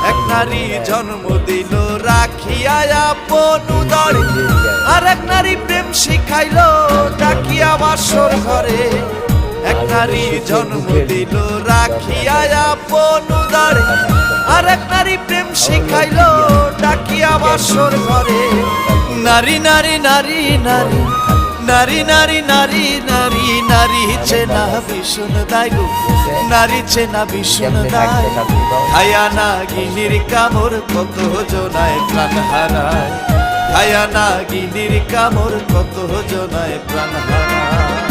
এক নারী জন্ম দিল রাখিয়া আপন উদরে, আর এক নারী প্রেম শিখাইলো ডাকিয়া বাসর ঘরে। এক নারী জন্ম দিল রাখিয়া আপন উদরে, আর এক নারী প্রেম শিখাইলো ডাকিয়া বাসর ঘরে। নারী নারী নারী নারী নারী নারী নারী নারী নারী চেনা ভীষণ দায় গো, নারী চেনা ভীষণ দায়। খায়া নাগিনীর কামড় কত জনায় প্রাণ হারায়, খায়া নাগিনীর কামড় কত জনায় প্রাণ হারায়।